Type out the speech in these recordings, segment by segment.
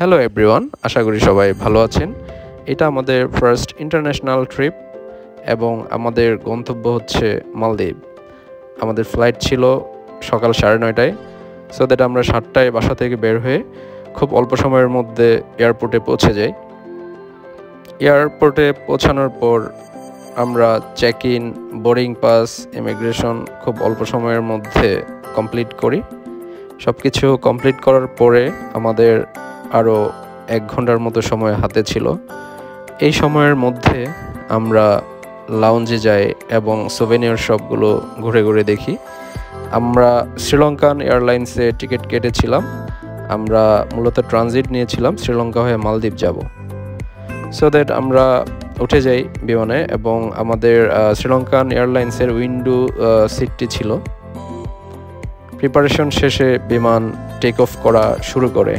Hello everyone, আশা করি সবাই ভালো আছেন। এটা আমাদের ফার্স্ট ইন্টারন্যাশনাল ট্রিপ এবং আমাদের গন্তব্য হচ্ছে মালদ্বীপ। আমাদের ফ্লাইট ছিল সকাল 9:30টায়, সো দ্যাট আমরা 7টায় বাসা থেকে বের হয়ে খুব অল্প সময়ের মধ্যে এয়ারপোর্টে পৌঁছে যাই। এয়ারপোর্টে পৌঁছানোর পর আমরা check in, boarding pass, immigration খুব অল্প সময়ের মধ্যে কমপ্লিট করি। সব কিছু কমপ্লিট করার পরে আমাদের আরও 1 ঘন্টার মতো সময় হাতে ছিল। এই সময়ের মধ্যে আমরা লাউঞ্জে যাই এবং সোভেনিয়ার শপগুলো ঘুরে ঘুরে দেখি। আমরা শ্রীলঙ্কান এয়ারলাইন্সে টিকিট কেটেছিলাম। আমরা মূলত ট্রানজিট নিয়েছিলাম শ্রীলঙ্কা হয়ে মালদ্বীপ যাব। সো দ্যাট আমরা উঠে যাই বিমানে এবং আমাদের শ্রীলঙ্কান এয়ারলাইন্সের উইন্ডো সিটটি ছিল। প্রিপারেশন শেষে বিমান টেক অফ করা শুরু করে।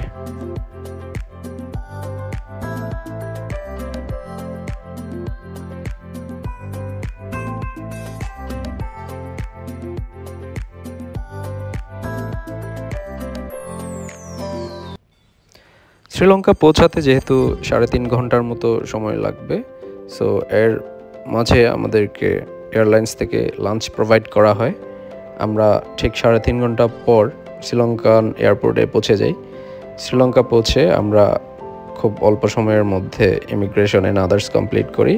শ্রীলঙ্কা পৌঁছাতে যেহেতু 3.5 ঘন্টার মতো সময় লাগবে, সো এর মাঝে আমাদেরকে এয়ারলাইন্স থেকে লাঞ্চ প্রোভাইড করা হয়। আমরা ঠিক 3.5 ঘন্টা পর শ্রীলঙ্কান এয়ারপোর্টে পৌঁছে যাই। শ্রীলঙ্কা পৌঁছে আমরা খুব অল্প সময়ের মধ্যে ইমিগ্রেশন এন্ড আদার্স কমপ্লিট করি।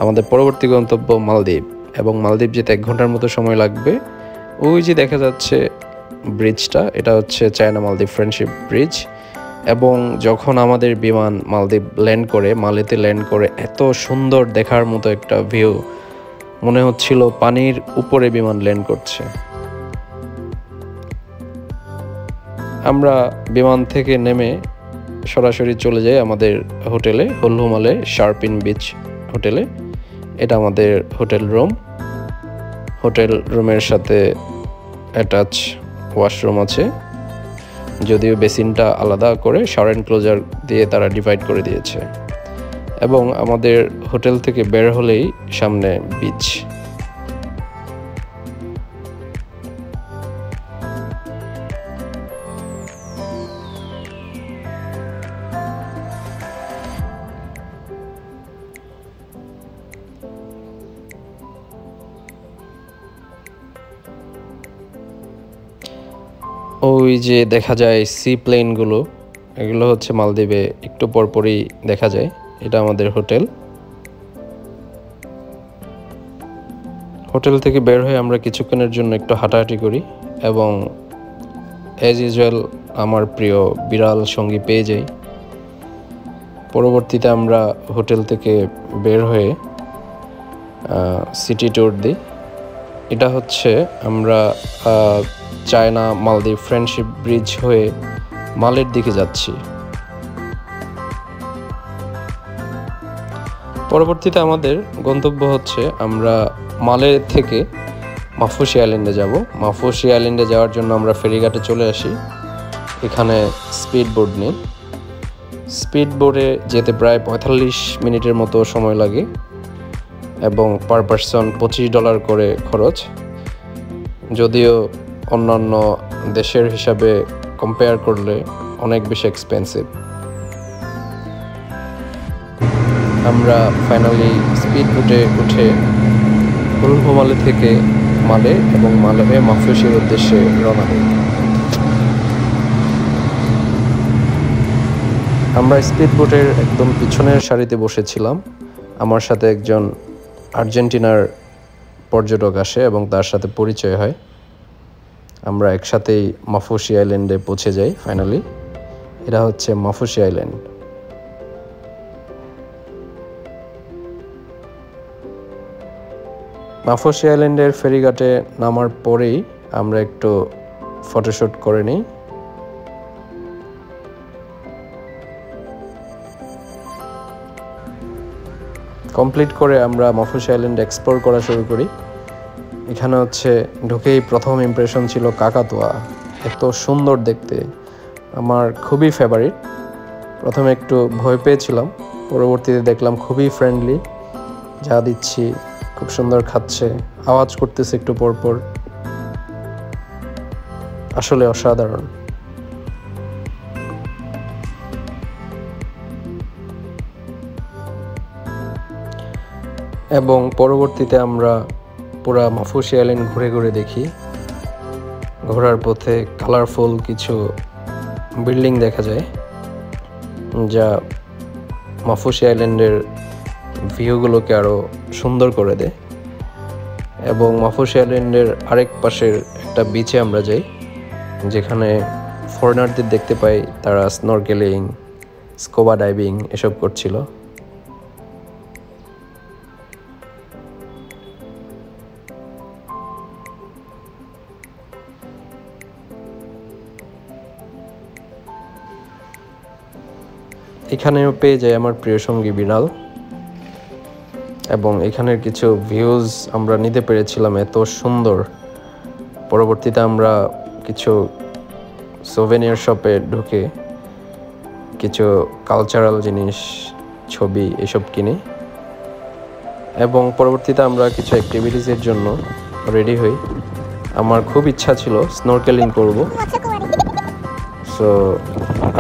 আমাদের পরবর্তী গন্তব্য মালদ্বীপ, এবং মালদ্বীপ যেতে 1 ঘন্টার মতো সময় লাগবে। ওই যে দেখা যাচ্ছে ব্রিজটা, এটা হচ্ছে চায়না মালদ্বীপ ফ্রেন্ডশিপ ব্রিজ। এবং যখন আমাদের বিমান মালদ্বীপ মালেতে ল্যান্ড করে এত সুন্দর দেখার মতো একটা ভিউ, মনে হচ্ছিল পানির উপরে বিমান ল্যান্ড করছে। আমরা বিমান থেকে নেমে সরাসরি চলে যাই আমাদের হোটেলে, হলহুমালে শার্পিন বিচ হোটেলে। এটা আমাদের হোটেল রুম। হোটেল রুমের সাথে অ্যাটাচ ওয়াশরুম আছে, যদিও বেসিনটা আলাদা করে শাওয়ার এনক্লোজার দিয়ে তারা ডিভাইড করে দিয়েছে। এবং আমাদের হোটেল থেকে বের হলেই সামনে বিচ। ওই যে দেখা যায় সি প্লেনগুলো, এগুলো হচ্ছে মালদ্বীপে একটু পরপরই দেখা যায়। এটা আমাদের হোটেল। হোটেল থেকে বের হয়ে আমরা কিছুক্ষণের জন্য একটু হাঁটাহাঁটি করি এবং অ্যাজ ইউজুয়াল আমার প্রিয় বিড়াল সঙ্গী পেয়ে যাই। পরবর্তীতে আমরা হোটেল থেকে বের হয়ে সিটি ট্যুর দিই। এটা হচ্ছে আমরা চায়না মালদ্বীপ ফ্রেন্ডশিপ ব্রিজ হয়ে মালের দিকে যাচ্ছি। পরবর্তীতে আমাদের গন্তব্য হচ্ছে আমরা মালে থেকে মাফুসি আইল্যান্ডে যাব। মাফুসি আইল্যান্ডে যাওয়ার জন্য আমরা ফেরিঘাটে চলে আসি। এখানে স্পিড বোট নিই। স্পিড বোটে যেতে প্রায় 45 মিনিটের মতো সময় লাগে এবং পার পারসন $25 করে খরচ, যদিও অন্যান্য দেশের হিসাবে কম্পেয়ার করলে অনেক বেশি এক্সপেন্সিভ। আমরা ফাইনালি স্পিড বোটে উঠে হলহুমালে থেকে মালে এবং মালে হয়ে মাফুসির উদ্দেশ্যে রওনা দিই। আমরা স্পিড বোটের একদম পিছনের সারিতে বসেছিলাম। আমার সাথে একজন আর্জেন্টিনার পর্যটক আসে এবং তার সাথে পরিচয় হয়। আমরা একসাথেই মাফুসি আইল্যান্ডে পৌঁছে যাই ফাইনালি। এটা হচ্ছে মাফুসি আইল্যান্ড। মাফুসি আইল্যান্ডের ফেরিঘাটে নামার পরেই আমরা একটু ফটোশ্যুট করে নিই। কমপ্লিট করে আমরা মাফুসি আইল্যান্ড এক্সপ্লোর করা শুরু করি। এখানে হচ্ছে ঢুকেই প্রথম ইমপ্রেশন ছিল কাকাতুয়া। এত সুন্দর দেখতে, আমার খুবই ফেভারিট। প্রথমে একটু ভয় পেয়েছিলাম, পরবর্তীতে দেখলাম খুবই ফ্রেন্ডলি, যা দিচ্ছি খুব সুন্দর খাচ্ছে, আওয়াজ করতেছে একটু পরপর। আসলে অসাধারণ। এবং পরবর্তীতে আমরা পুরা মাফুসি আইল্যান্ড ঘুরে ঘুরে দেখি। ঘোরার পথে কালারফুল কিছু বিল্ডিং দেখা যায়, যা মাফুসি আইল্যান্ডের ভিউগুলোকে আরও সুন্দর করে দেয়। এবং মাফুসি আইল্যান্ডের আরেক পাশের একটা বিচে আমরা যাই, যেখানে ফরেনারদের দেখতে পাই তারা স্নরকেলিং, স্কুবা ডাইভিং এসব করছিল। এখানেও পেয়ে যায় আমার প্রিয় সঙ্গী বিড়াল, এবং এখানের কিছু ভিউজ আমরা নিতে পেরেছিলাম এত সুন্দর। পরবর্তীতে আমরা কিছু সোভেনিয়ার শপে ঢুকে কিছু কালচারাল জিনিস, ছবি এসব কিনি, এবং পরবর্তীতে আমরা কিছু অ্যাক্টিভিটিসের জন্য রেডি হই। আমার খুব ইচ্ছা ছিল স্নরকেলিং করব, সো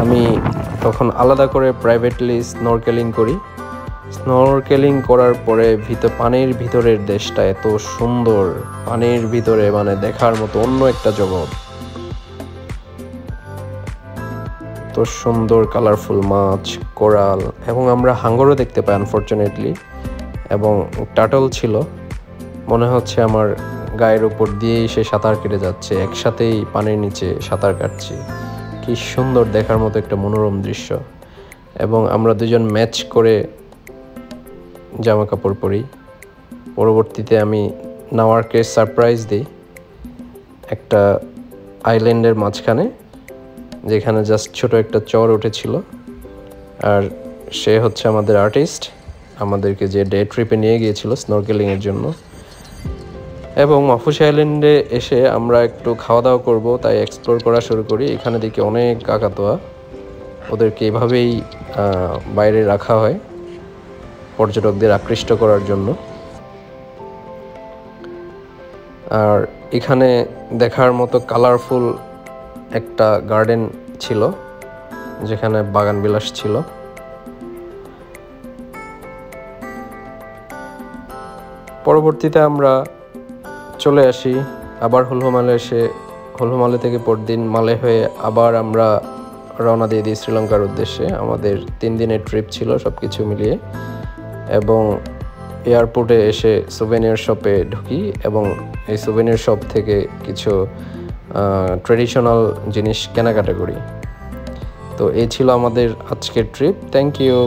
আমি তখন আলাদা করে প্রাইভেটলি স্নরকেলিং করি। স্নরকেলিং করার পরে পানির ভিতরের দেশটা এত সুন্দর, পানির ভিতরে মানে দেখার মতো অন্য একটা জগৎ। এত সুন্দর কালারফুল মাছ, কোরাল, এবং আমরা হাঙ্গরও দেখতে পাই আনফরচুনেটলি, এবং টাটল ছিল। মনে হচ্ছে আমার গায়ের উপর দিয়েই সে সাঁতার কেটে যাচ্ছে, একসাথেই পানির নিচে সাঁতার কাটছি। কি সুন্দর দেখার মতো একটা মনোরম দৃশ্য। এবং আমরা দুজন ম্যাচ করে জামা কাপড় পরি। পরবর্তীতে আমি নাওয়ারকে সারপ্রাইজ দিই একটা আইল্যান্ডের মাঝখানে, যেখানে জাস্ট ছোট একটা চর উঠেছিল। আর সে হচ্ছে আমাদের আর্টিস্ট, আমাদেরকে যে ডে ট্রিপে নিয়ে গিয়েছিল স্নরকেলিংয়ের জন্য। এবং মাফুসি আইল্যান্ডে এসে আমরা একটু খাওয়া দাওয়া করবো, তাই এক্সপ্লোর করা শুরু করি। এখানে দেখি অনেক কাকাতুয়া, ওদেরকে এভাবেই বাইরে রাখা হয় পর্যটকদের আকৃষ্ট করার জন্য। আর এখানে দেখার মতো কালারফুল একটা গার্ডেন ছিল, যেখানে বাগান বিলাস ছিল। পরবর্তীতে আমরা চলে আসি আবার হুলহুমালে। হুলহুমালে থেকে পরদিন মালে হয়ে আবার আমরা রওনা দিয়ে দিই শ্রীলঙ্কার উদ্দেশ্যে। আমাদের 3 দিনের ট্রিপ ছিল সব কিছু মিলিয়ে। এবং এয়ারপোর্টে এসে সুভেনিয়ার শপে ঢুকি, এবং এই সুভেনিয়ার শপ থেকে কিছু ট্রেডিশনাল জিনিস কেনাকাটা করি। তো এই ছিল আমাদের আজকের ট্রিপ। Thank you.